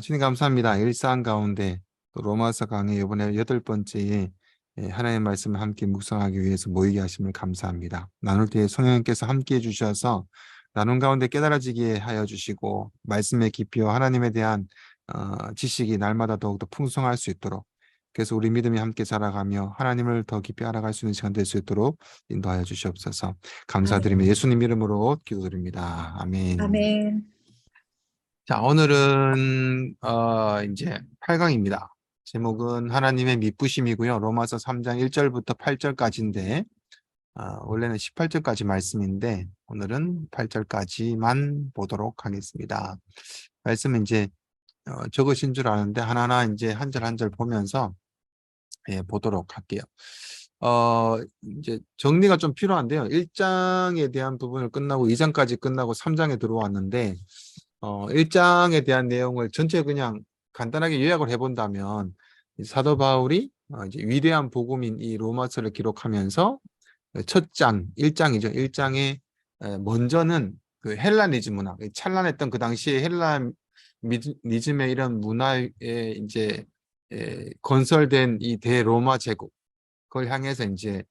주님 감사합니다. 일상 가운데 또 로마서 강의 이번에 8번째에 하나님의 말씀을 함께 묵상하기 위해서 모이게 하심을 감사합니다. 나눌 때 성령님께서 함께 해주셔서 나눔 가운데 깨달아지게 하여 주시고 말씀의 깊이와 하나님에 대한 지식이 날마다 더욱더 풍성할 수 있도록, 그래서 우리 믿음이 함께 자라가며 하나님을 더 깊이 알아갈 수 있는 시간 될 수 있도록 인도하여 주시옵소서. 감사드리며 아멘. 예수님 이름으로 기도드립니다. 아멘. 아멘. 자, 오늘은 이제 8강입니다. 제목은 하나님의 미쁘심이고요. 로마서 3장 1절부터 8절까지인데 원래는 18절까지 말씀인데 오늘은 8절까지만 보도록 하겠습니다. 말씀은 이제 적으신 줄 아는데 하나하나 이제 한 절 한 절 보면서 보도록 할게요. 이제 정리가 좀 필요한데요. 1장에 대한 부분을 끝나고 2장까지 끝나고 3장에 들어왔는데 1장에 대한 내용을 전체 그냥 간단하게 요약을 해본다면 사도 바울이 이제 위대한 복음인 이 로마서를 기록하면서 첫 장, 1장이죠. 1장에 먼저는 그 헬라니즘 문화, 찬란했던 그 당시에 헬라니즘의 이런 문화에 이제 건설된 이 대로마 제국, 그걸 향해서 이제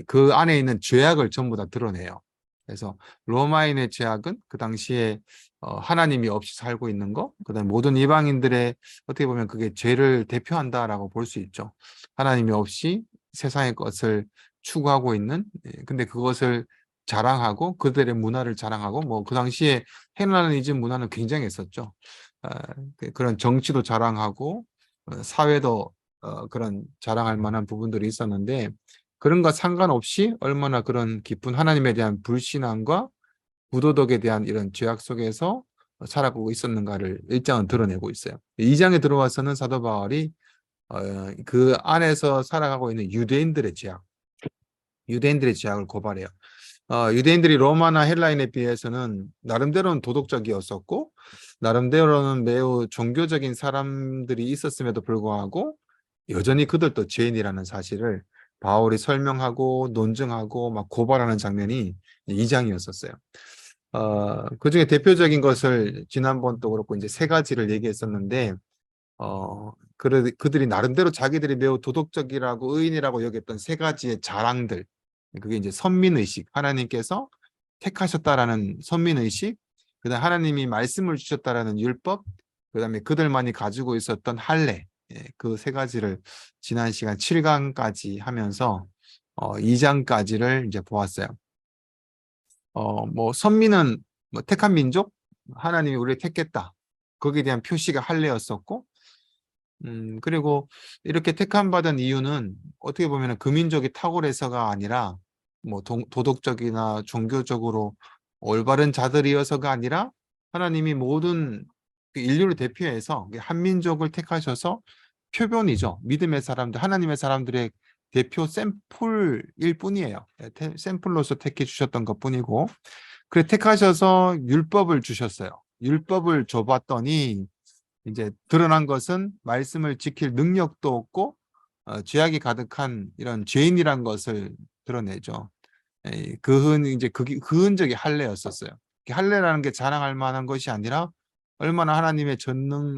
그 안에 있는 죄악을 전부 다 드러내요. 그래서 로마인의 죄악은 그 당시에 하나님이 없이 살고 있는 거, 그다음에 모든 이방인들의 어떻게 보면 그게 죄를 대표한다라고 볼 수 있죠. 하나님이 없이 세상의 것을 추구하고 있는, 근데 그것을 자랑하고 그들의 문화를 자랑하고, 뭐 그 당시에 헬라니즘 문화는 굉장했었죠. 그런 정치도 자랑하고 사회도 그런 자랑할 만한 부분들이 있었는데, 그런 것 상관없이 얼마나 그런 깊은 하나님에 대한 불신앙과 부도덕에 대한 이런 죄악 속에서 살아가고 있었는가를 1장은 드러내고 있어요. 2장에 들어와서는 사도 바울이 그 안에서 살아가고 있는 유대인들의 죄악을 고발해요. 유대인들이 로마나 헬라인에 비해서는 나름대로는 도덕적이었었고 나름대로는 매우 종교적인 사람들이 있었음에도 불구하고 여전히 그들도 죄인이라는 사실을 바울이 설명하고 논증하고 막 고발하는 장면이 2장이었었어요. 그중에 대표적인 것을 지난번도 그렇고 이제 세 가지를 얘기했었는데 그들이 나름대로 자기들이 매우 도덕적이라고 의인이라고 여겼던 세 가지의 자랑들, 그게 이제 선민의식, 하나님께서 택하셨다라는 선민의식, 그다음 하나님이 말씀을 주셨다라는 율법, 그다음에 그들만이 가지고 있었던 할례, 그 세 가지를 지난 시간 7강까지 하면서 2장까지를 이제 보았어요. 뭐 선민은 뭐 택한 민족, 하나님이 우리를 택했다, 거기에 대한 표시가 할례였었고, 그리고 이렇게 택함 받은 이유는 어떻게 보면 그 민족이 탁월해서가 아니라 뭐 도덕적이나 종교적으로 올바른 자들이어서가 아니라 하나님이 모든 그 인류를 대표해서 한 민족을 택하셔서 표본이죠. 믿음의 사람들, 하나님의 사람들의 대표 샘플일 뿐이에요. 샘플로서 택해 주셨던 것뿐이고, 그래 택하셔서 율법을 주셨어요. 율법을 줘봤더니 이제 드러난 것은 말씀을 지킬 능력도 없고 죄악이 가득한 이런 죄인이란 것을 드러내죠. 이제 그 흔적이 할례였었어요. 할례라는 게 자랑할 만한 것이 아니라 얼마나 하나님의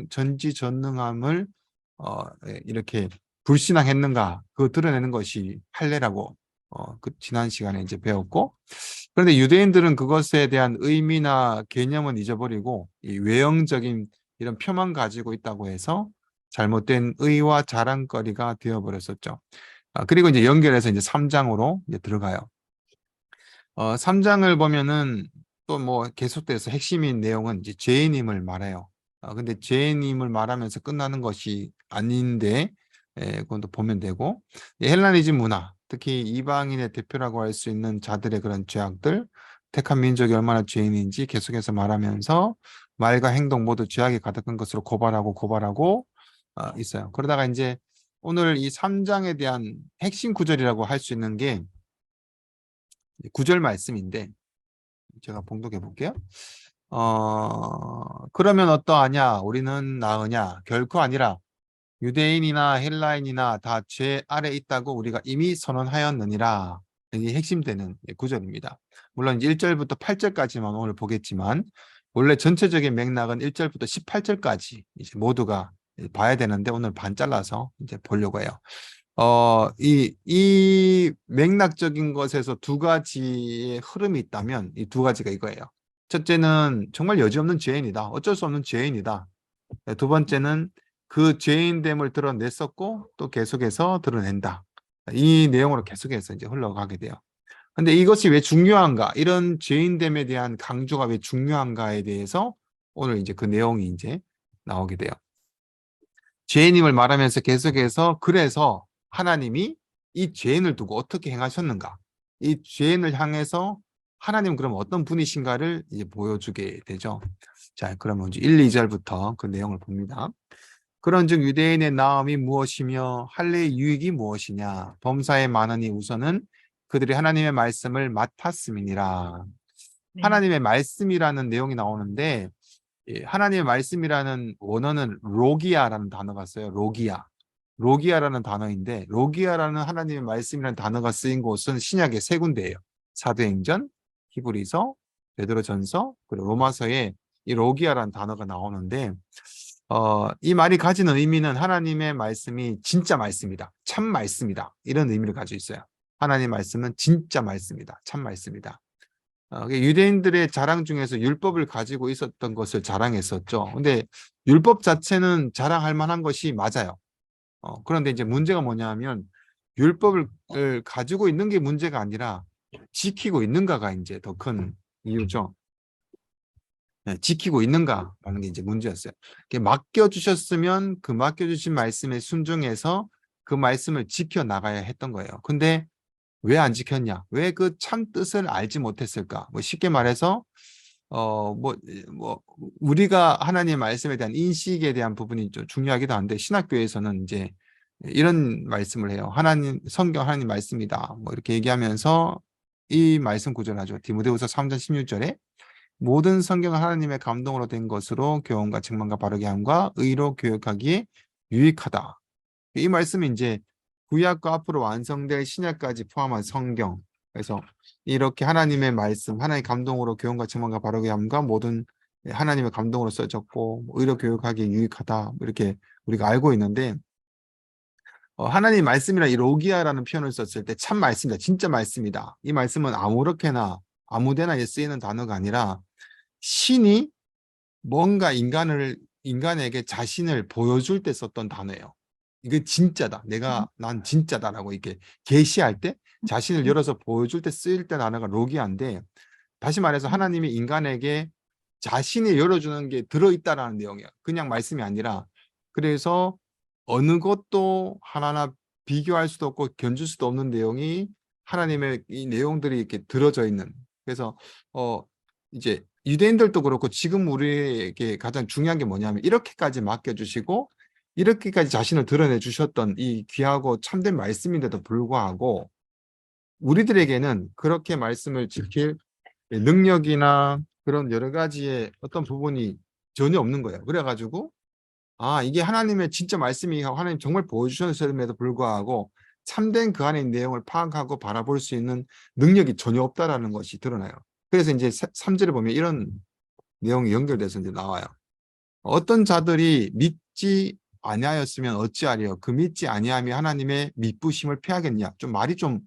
전지전능함을 이렇게 불신앙했는가, 그 드러내는 것이 할례라고 그 지난 시간에 이제 배웠고, 그런데 유대인들은 그것에 대한 의미나 개념은 잊어버리고 이 외형적인 이런 표만 가지고 있다고 해서 잘못된 의와 자랑거리가 되어버렸었죠. 그리고 이제 연결해서 이제 3장으로 이제 들어가요. 3장을 보면은 또 뭐 계속돼서 핵심인 내용은 이제 죄인임을 말해요. 근데 죄인임을 말하면서 끝나는 것이 아닌데, 그건 또 보면 되고, 헬라니즘 문화, 특히 이방인의 대표라고 할 수 있는 자들의 그런 죄악들, 택한 민족이 얼마나 죄인인지 계속해서 말하면서 말과 행동 모두 죄악이 가득한 것으로 고발하고 있어요. 그러다가 이제 오늘 이 3장에 대한 핵심 구절이라고 할 수 있는 게 9절 말씀인데, 제가 봉독해 볼게요. 그러면 어떠하냐? 우리는 나으냐? 결코 아니라 유대인이나 헬라인이나 다 죄 아래 있다고 우리가 이미 선언하였느니라. 이게 핵심되는 구절입니다. 물론 1절부터 8절까지만 오늘 보겠지만 원래 전체적인 맥락은 1절부터 18절까지 이제 모두가 봐야 되는데 오늘 반 잘라서 이제 보려고 해요. 이 맥락적인 것에서 두 가지의 흐름이 있다면 이 두 가지가 이거예요. 첫째는 정말 여지없는 죄인이다. 어쩔 수 없는 죄인이다. 두 번째는 그 죄인됨을 드러냈었고 또 계속해서 드러낸다. 이 내용으로 계속해서 이제 흘러가게 돼요. 근데 이것이 왜 중요한가? 이런 죄인됨에 대한 강조가 왜 중요한가에 대해서 오늘 이제 그 내용이 이제 나오게 돼요. 죄인임을 말하면서 계속해서 그래서 하나님이 이 죄인을 두고 어떻게 행하셨는가? 이 죄인을 향해서 하나님 그럼 어떤 분이신가를 이제 보여주게 되죠. 자, 그러면 이제 1, 2절부터 그 내용을 봅니다. 그런즉 유대인의 나음이 무엇이며 할례의 유익이 무엇이냐? 범사에 많으니 우선은 그들이 하나님의 말씀을 맡았음이니라. 네. 하나님의 말씀이라는 내용이 나오는데 하나님의 말씀이라는 원어는 로기아라는 단어가 써요. 로기아라는 단어인데 로기아라는 하나님의 말씀이라는 단어가 쓰인 곳은 신약의 세 군데예요. 사도행전, 히브리서, 베드로전서, 그리고 로마서에 이 로기아라는 단어가 나오는데 이 말이 가지는 의미는 하나님의 말씀이 진짜 말씀이다. 참 말씀이다. 이런 의미를 가지고 있어요. 하나님의 말씀은 진짜 말씀이다. 참 말씀이다. 유대인들의 자랑 중에서 율법을 가지고 있었던 것을 자랑했었죠. 근데 율법 자체는 자랑할 만한 것이 맞아요. 그런데 이제 문제가 뭐냐면 율법을 가지고 있는 게 문제가 아니라 지키고 있는가가 이제 더 큰 이유죠. 네, 지키고 있는가라는 게 이제 문제였어요. 맡겨주셨으면 그 맡겨주신 말씀에 순종해서 그 말씀을 지켜나가야 했던 거예요. 근데 왜 안 지켰냐? 왜 그 참 뜻을 알지 못했을까? 뭐 쉽게 말해서 우리가 하나님의 말씀에 대한 인식에 대한 부분이 좀 중요하기도 한데 신학교에서는 이제 이런 말씀을 해요. 하나님 성경 하나님 말씀이다. 뭐 이렇게 얘기하면서 이 말씀 구절을 하죠. 디모데후서 3장 16절에 모든 성경은 하나님의 감동으로 된 것으로 교훈과 책망과 바르게 함과 의로 교육하기에 유익하다. 이 말씀이 이제 구약과 앞으로 완성될 신약까지 포함한 성경. 그래서 이렇게 하나님의 말씀, 하나님의 감동으로 교훈과 책망과 바르게 함과 모든 하나님의 감동으로 써졌고 의로 교육하기에 유익하다. 뭐 이렇게 우리가 알고 있는데 하나님 말씀이라 이 로기아라는 표현을 썼을 때 참 말씀이다. 진짜 말씀이다. 이 말씀은 아무렇게나 아무데나 쓰이는 단어가 아니라 신이 뭔가 인간에게 자신을 보여줄 때 썼던 단어예요. 이게 진짜다. 난 진짜다라고 이렇게 계시할 때 자신을 열어서 보여줄 때 쓰일 때 단어가 로기아인데 다시 말해서 하나님이 인간에게 자신이 열어주는 게 들어있다라는 내용이에요. 그냥 말씀이 아니라 그래서 어느 것도 하나하나 비교할 수도 없고 견줄 수도 없는 내용이 하나님의 이 내용들이 이렇게 들어져 있는 그래서 이제 유대인들도 그렇고 지금 우리에게 가장 중요한 게 뭐냐면 이렇게까지 맡겨주시고 이렇게까지 자신을 드러내 주셨던 이 귀하고 참된 말씀인데도 불구하고 우리들에게는 그렇게 말씀을 지킬 능력이나 그런 여러 가지의 어떤 부분이 전혀 없는 거예요. 그래가지고 이게 하나님의 진짜 말씀이 하나님 정말 보여주셨음에도 불구하고 참된 그 안의 내용을 파악하고 바라볼 수 있는 능력이 전혀 없다라는 것이 드러나요. 그래서 이제 3절에 보면 이런 내용이 연결돼서 이제 나와요. 어떤 자들이 믿지 아니하였으면 어찌하리요? 그 믿지 아니함이 하나님의 미쁘심을 피하겠냐? 좀 말이 좀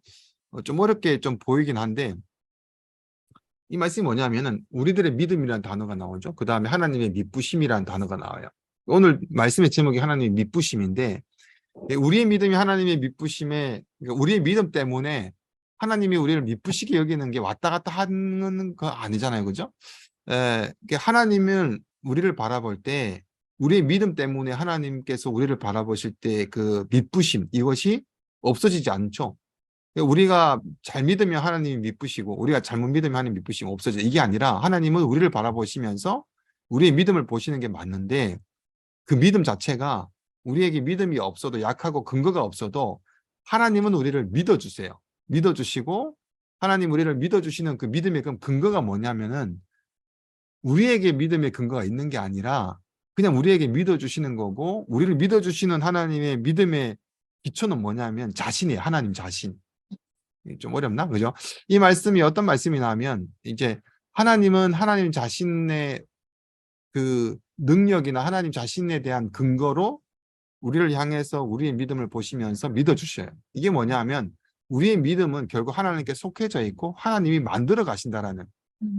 어렵게 좀 보이긴 한데 이 말씀이 뭐냐면은 우리들의 믿음이라는 단어가 나오죠. 그 다음에 하나님의 미쁘심이라는 단어가 나와요. 오늘 말씀의 제목이 하나님의 미쁘심인데 우리의 믿음이 하나님의 미쁘심에 그러니까 우리의 믿음 때문에 하나님이 우리를 미쁘시게 여기는 게 왔다 갔다 하는 거 아니잖아요. 그죠? 하나님은 우리를 바라볼 때 우리의 믿음 때문에 하나님께서 우리를 바라보실 때 그 미쁘심 이것이 없어지지 않죠. 우리가 잘 믿으면 하나님이 미쁘시고 우리가 잘못 믿으면 하나님 미쁘시면 없어져. 이게 아니라 하나님은 우리를 바라보시면서 우리의 믿음을 보시는 게 맞는데 그 믿음 자체가 우리에게 믿음이 없어도 약하고 근거가 없어도 하나님은 우리를 믿어주세요. 믿어주시고 하나님 우리를 믿어주시는 그 믿음의 그 근거가 뭐냐면은 우리에게 믿음의 근거가 있는 게 아니라 그냥 우리에게 믿어주시는 거고 우리를 믿어주시는 하나님의 믿음의 기초는 뭐냐면 자신이에요. 하나님 자신. 좀 어렵나? 그죠? 이 말씀이 어떤 말씀이냐면 이제 하나님은 하나님 자신의 그 능력이나 하나님 자신에 대한 근거로 우리를 향해서 우리의 믿음을 보시면서 믿어주셔요. 이게 뭐냐 하면 우리의 믿음은 결국 하나님께 속해져 있고 하나님이 만들어 가신다라는,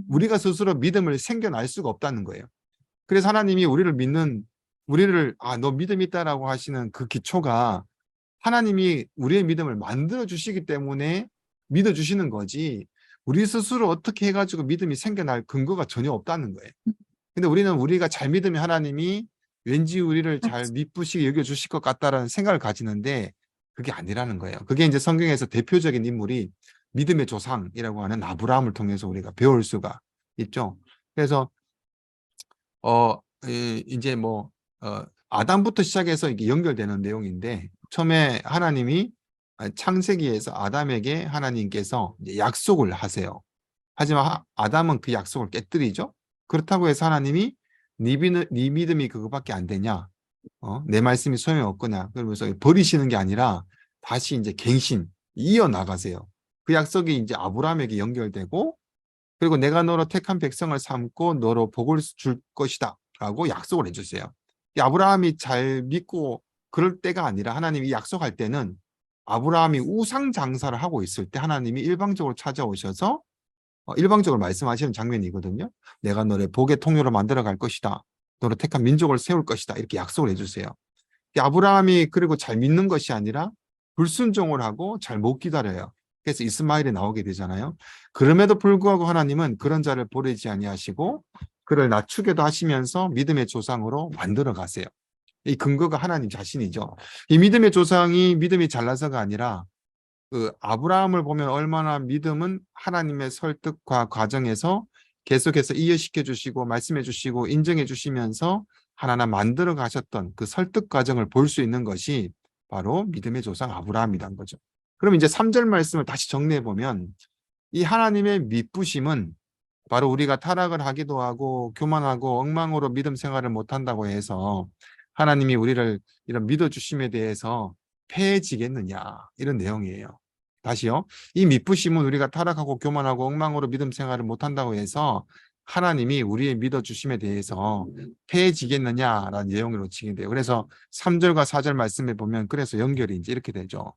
우리가 스스로 믿음을 생겨날 수가 없다는 거예요. 그래서 하나님이 우리를 너 믿음 있다라고 하시는 그 기초가 하나님이 우리의 믿음을 만들어 주시기 때문에 믿어 주시는 거지, 우리 스스로 어떻게 해가지고 믿음이 생겨날 근거가 전혀 없다는 거예요. 근데 우리가 잘 믿으면 하나님이 왠지 우리를 잘 미쁘시게 여겨주실 것 같다라는 생각을 가지는데 그게 아니라는 거예요. 그게 이제 성경에서 대표적인 인물이 믿음의 조상이라고 하는 아브라함을 통해서 우리가 배울 수가 있죠. 그래서 이제 아담부터 시작해서 이게 연결되는 내용인데, 처음에 하나님이 창세기에서 아담에게 하나님께서 이제 약속을 하세요. 하지만 아담은 그 약속을 깨뜨리죠. 그렇다고 해서 하나님이 네 믿음이 그거밖에 안 되냐? 내 말씀이 소용이 없거냐? 그러면서 버리시는 게 아니라 다시 이제 갱신 이어나가세요. 그 약속이 이제 아브라함에게 연결되고, 그리고 내가 너로 택한 백성을 삼고 너로 복을 줄 것이다 라고 약속을 해주세요. 이 아브라함이 잘 믿고 그럴 때가 아니라, 하나님이 약속할 때는 아브라함이 우상 장사를 하고 있을 때 하나님이 일방적으로 찾아오셔서 일방적으로 말씀하시는 장면이거든요. 내가 너를 복의 통로로 만들어 갈 것이다. 너를 택한 민족을 세울 것이다. 이렇게 약속을 해주세요. 아브라함이 그리고 잘 믿는 것이 아니라 불순종을 하고 잘 못 기다려요. 그래서 이스마엘이 나오게 되잖아요. 그럼에도 불구하고 하나님은 그런 자를 버리지 아니하시고 그를 낮추게도 하시면서 믿음의 조상으로 만들어 가세요. 이 근거가 하나님 자신이죠. 이 믿음의 조상이 믿음이 잘나서가 아니라 그 아브라함을 보면 얼마나 믿음은 하나님의 설득과 과정에서 계속해서 이해시켜 주시고 말씀해 주시고 인정해 주시면서 하나하나 만들어 가셨던 그 설득 과정을 볼 수 있는 것이 바로 믿음의 조상 아브라함이란 거죠. 그럼 이제 3절 말씀을 다시 정리해 보면, 이 하나님의 믿부심은 바로 우리가 타락을 하기도 하고 교만하고 엉망으로 믿음 생활을 못한다고 해서 하나님이 우리를 이런 믿어주심에 대해서 패해지겠느냐, 이런 내용이에요. 다시요. 이 믿부심은 우리가 타락하고 교만하고 엉망으로 믿음 생활을 못한다고 해서 하나님이 우리의 믿어주심에 대해서 패해지겠느냐라는 내용으로 치게 돼요. 그래서 3절과 4절 말씀에 보면 그래서 연결이 이제 이렇게 되죠.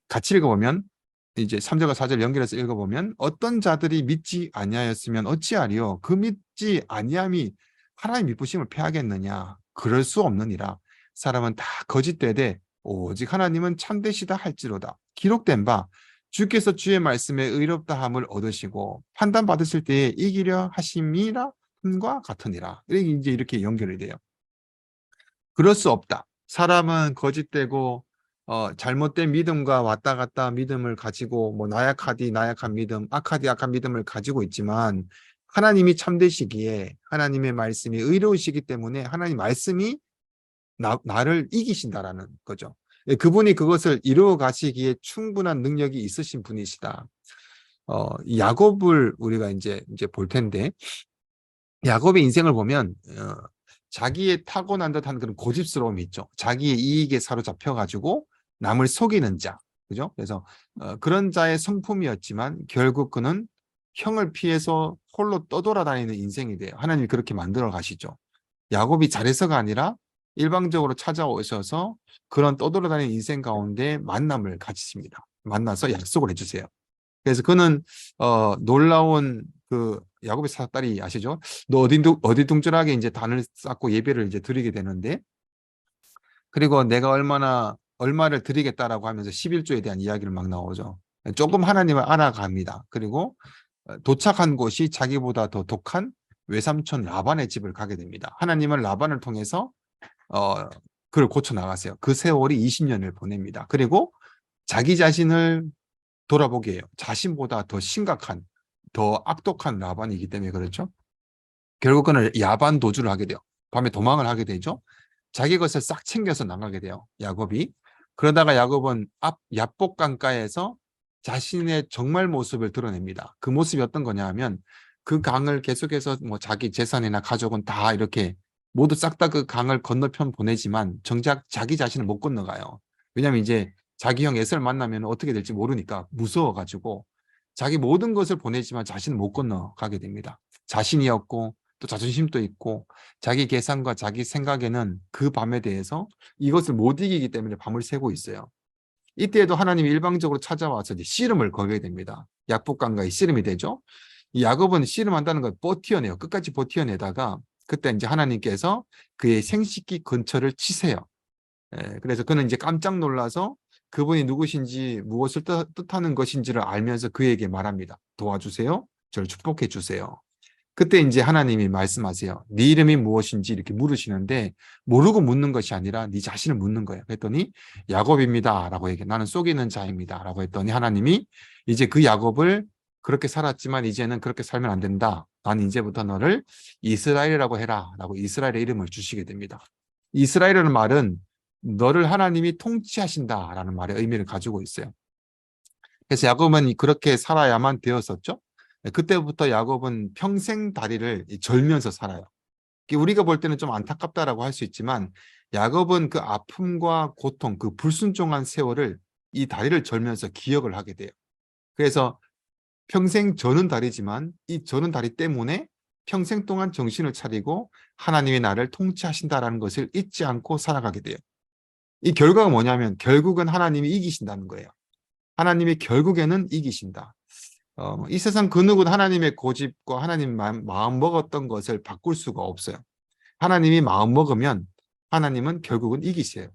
같이 읽어보면, 이제 3절과 4절 연결해서 읽어보면, 어떤 자들이 믿지 아니하였으면 어찌하리요? 그 믿지 아니함이 하나님 믿부심을 패하겠느냐? 그럴 수 없느니라. 사람은 다 거짓되되 오직 하나님은 참되시다 할지로다. 기록된 바 주께서 주의 말씀에 의롭다함을 얻으시고 판단받으실 때에 이기려 하심이라 함과 같으니라. 이제 이렇게 연결이 돼요. 그럴 수 없다. 사람은 거짓되고 잘못된 믿음과 왔다 갔다 믿음을 가지고 나약하디 나약한 믿음, 악하디 악한 믿음을 가지고 있지만 하나님이 참되시기에 하나님의 말씀이 의로우시기 때문에 하나님 말씀이 나를 이기신다라는 거죠. 그분이 그것을 이루어 가시기에 충분한 능력이 있으신 분이시다. 야곱을 우리가 이제 볼 텐데, 야곱의 인생을 보면 자기의 타고난 듯한 그런 고집스러움이 있죠. 자기의 이익에 사로잡혀가지고 남을 속이는 자, 그죠? 그래서 그런 자의 성품이었지만 결국 그는 형을 피해서 홀로 떠돌아다니는 인생이 돼요. 하나님이 그렇게 만들어 가시죠. 야곱이 잘해서가 아니라 일방적으로 찾아오셔서 그런 떠돌아다니는 인생 가운데 만남을 가지십니다. 만나서 약속을 해주세요. 그래서 그는 놀라운 그 야곱의 사딸이 아시죠? 너 어디둥절하게 이제 단을 쌓고 예배를 이제 드리게 되는데, 그리고 내가 얼마를 드리겠다라고 하면서 11조에 대한 이야기를 막 나오죠. 조금 하나님을 알아갑니다. 그리고 도착한 곳이 자기보다 더 독한 외삼촌 라반의 집을 가게 됩니다. 하나님은 라반을 통해서 그를 고쳐 나가세요. 그 세월이 20년을 보냅니다. 그리고 자기 자신을 돌아보게 해요. 자신보다 더 심각한, 더 악독한 라반이기 때문에 그렇죠. 결국 그는 야반 도주를 하게 돼요. 밤에 도망을 하게 되죠. 자기 것을 싹 챙겨서 나가게 돼요. 야곱이. 그러다가 야곱은 앞 야복 강가에서 자신의 정말 모습을 드러냅니다. 그 모습이 어떤 거냐 하면, 그 강을 계속해서 자기 재산이나 가족은 다 이렇게 모두 싹 다 그 강을 건너편 보내지만 정작 자기 자신을 못 건너가요. 왜냐하면 이제 자기 형 에서를 만나면 어떻게 될지 모르니까 무서워가지고 자기 모든 것을 보내지만 자신은 못 건너가게 됩니다. 자신이었고 또 자존심도 있고 자기 계산과 자기 생각에는 그 밤에 대해서 이것을 못 이기기 때문에 밤을 새고 있어요. 이때에도 하나님이 일방적으로 찾아와서 이제 씨름을 걸게 됩니다. 약복강과의 씨름이 되죠. 이 야곱은 씨름한다는 걸 버티어내요. 끝까지 버티어내다가 그때 이제 하나님께서 그의 생식기 근처를 치세요. 그래서 그는 이제 깜짝 놀라서 그분이 누구신지 무엇을 뜻하는 것인지를 알면서 그에게 말합니다. 도와주세요. 저를 축복해 주세요. 그때 이제 하나님이 말씀하세요. 네 이름이 무엇인지 이렇게 물으시는데 모르고 묻는 것이 아니라 네 자신을 묻는 거예요. 그랬더니 야곱입니다. 라고 얘기해. 나는 속이는 자입니다. 라고 했더니 하나님이 이제 그 야곱을 그렇게 살았지만 이제는 그렇게 살면 안 된다. 나는 이제부터 너를 이스라엘이라고 해라. 라고 이스라엘의 이름을 주시게 됩니다. 이스라엘이라는 말은 너를 하나님이 통치하신다라는 말의 의미를 가지고 있어요. 그래서 야곱은 그렇게 살아야만 되었었죠. 그때부터 야곱은 평생 다리를 절면서 살아요. 우리가 볼 때는 좀 안타깝다라고 할 수 있지만 야곱은 그 아픔과 고통, 그 불순종한 세월을 이 다리를 절면서 기억을 하게 돼요. 그래서 평생 저는 다리지만 이 저는 다리 때문에 평생 동안 정신을 차리고 하나님이 나를 통치하신다라는 것을 잊지 않고 살아가게 돼요. 이 결과가 뭐냐면 결국은 하나님이 이기신다는 거예요. 하나님이 결국에는 이기신다. 이 세상 그 누구도 하나님의 고집과 하나님 마음 먹었던 것을 바꿀 수가 없어요. 하나님이 마음 먹으면 하나님은 결국은 이기세요.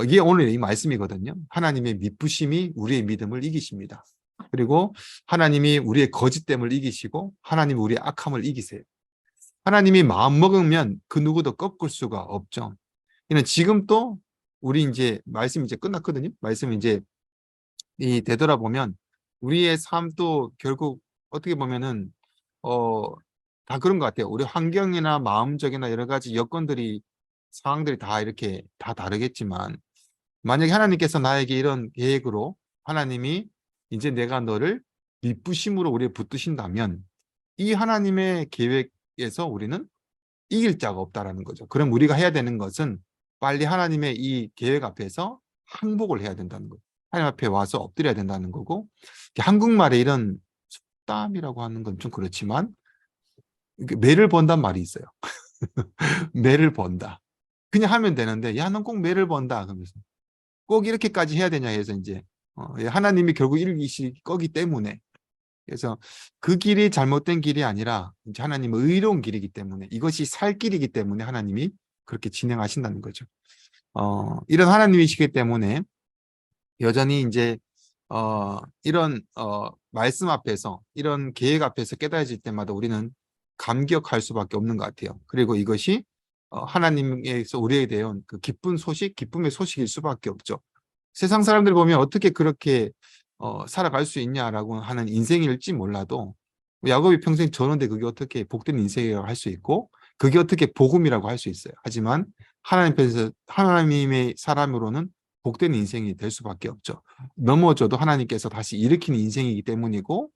이게 오늘 이 말씀이거든요. 하나님의 미쁘심이 우리의 믿음을 이기십니다. 그리고 하나님이 우리의 거짓됨을 이기시고 하나님이 우리의 악함을 이기세요. 하나님이 마음 먹으면 그 누구도 꺾을 수가 없죠. 이는 지금 또 우리 이제 말씀이 이제 끝났거든요. 말씀이 이제 되돌아보면 우리의 삶도 결국 어떻게 보면은 다 그런 것 같아요. 우리 환경이나 마음적이나 여러 가지 여건들이 상황들이 다 이렇게 다 다르겠지만 만약에 하나님께서 나에게 이런 계획으로 하나님이 이제 내가 너를 미쁘심으로 우리를 붙드신다면 이 하나님의 계획에서 우리는 이길 자가 없다라는 거죠. 그럼 우리가 해야 되는 것은 빨리 하나님의 이 계획 앞에서 항복을 해야 된다는 거예요. 하나님 앞에 와서 엎드려야 된다는 거고 한국말에 이런 속담이라고 하는 건 좀 그렇지만 매를 번단 말이 있어요. 매를 번다. 그냥 하면 되는데 야, 넌 꼭 매를 번다. 그러면서 꼭 이렇게까지 해야 되냐 해서 이제 하나님이 결국 이기실 거기 때문에 그래서 그 길이 잘못된 길이 아니라 이제 하나님의 의로운 길이기 때문에 이것이 살 길이기 때문에 하나님이 그렇게 진행하신다는 거죠. 이런 하나님이시기 때문에 여전히 이제 이런 말씀 앞에서 이런 계획 앞에서 깨달아질 때마다 우리는 감격할 수밖에 없는 것 같아요. 그리고 이것이 하나님에서 우리에 대한 그 기쁜 소식, 기쁨의 소식일 수밖에 없죠. 세상 사람들 보면 어떻게 그렇게 살아갈 수 있냐라고 하는 인생일지 몰라도 야곱이 평생 저는데 그게 어떻게 복된 인생이라고 할 수 있고 그게 어떻게 복음이라고 할 수 있어요. 하지만 하나님께서 하나님의 사람으로는 복된 인생이 될 수밖에 없죠. 넘어져도 하나님께서 다시 일으키는 인생이기 때문이고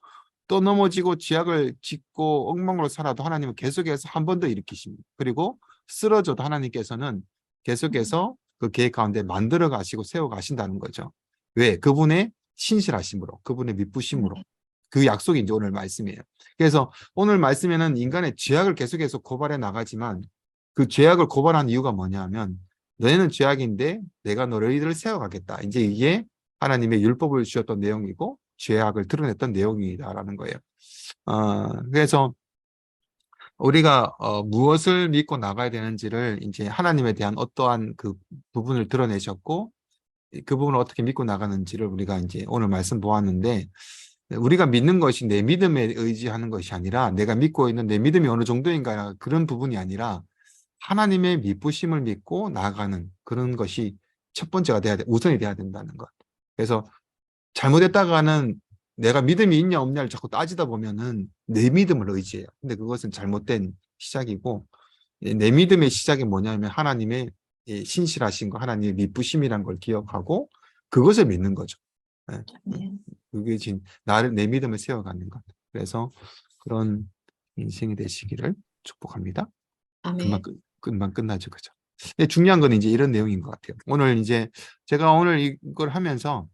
또 넘어지고 죄악을 짓고 엉망으로 살아도 하나님은 계속해서 한 번 더 일으키십니다. 그리고 쓰러져도 하나님께서는 계속해서 그 계획 가운데 만들어 가시고 세워 가신다는 거죠. 왜? 그분의 신실하심으로, 그분의 미쁘심으로. 그 약속이 이제 오늘 말씀이에요. 그래서 오늘 말씀에는 인간의 죄악을 계속해서 고발해 나가지만 그 죄악을 고발한 이유가 뭐냐면 너희는 죄악인데 내가 너희들을 세워가겠다. 이제 이게 하나님의 율법을 주셨던 내용이고 죄악을 드러냈던 내용이다라는 거예요. 그래서 우리가 무엇을 믿고 나가야 되는지를 이제 하나님에 대한 어떠한 그 부분을 드러내셨고 그 부분을 어떻게 믿고 나가는지를 우리가 이제 오늘 말씀 보았는데 우리가 믿는 것이 내 믿음에 의지하는 것이 아니라 내가 믿고 있는 내 믿음이 어느 정도인가 그런 부분이 아니라 하나님의 미쁘심을 믿고 나아가는 그런 것이 첫 번째가 돼야 돼, 우선이 돼야 된다는 것. 그래서 잘못했다가는 내가 믿음이 있냐 없냐를 자꾸 따지다 보면은 내 믿음을 의지해요. 근데 그것은 잘못된 시작이고 내 믿음의 시작이 뭐냐면 하나님의 신실하신 거, 하나님의 미쁘심이란 걸 기억하고 그것을 믿는 거죠. 그게 지금 나를 내 믿음을 세워가는 것. 그래서 그런 인생이 되시기를 축복합니다. 아멘. 금방 끝나죠, 그죠? 근데 중요한 건 이제 이런 내용인 것 같아요. 오늘 이제 제가 오늘 이걸 하면서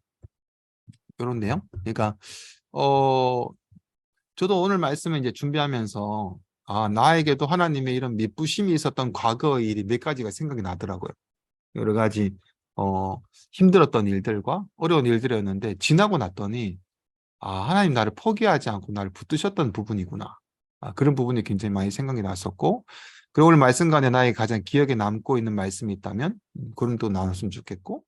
이런 내용. 그러니까 저도 오늘 말씀을 이제 준비하면서 나에게도 하나님의 이런 미쁘심이 있었던 과거의 일이 몇 가지가 생각이 나더라고요. 여러 가지 힘들었던 일들과 어려운 일들이었는데 지나고 났더니 하나님 나를 포기하지 않고 나를 붙드셨던 부분이구나. 그런 부분이 굉장히 많이 생각이 났었고, 그리고 오늘 말씀 간에 나의 가장 기억에 남고 있는 말씀이 있다면 그런 또 나눴으면 좋겠고,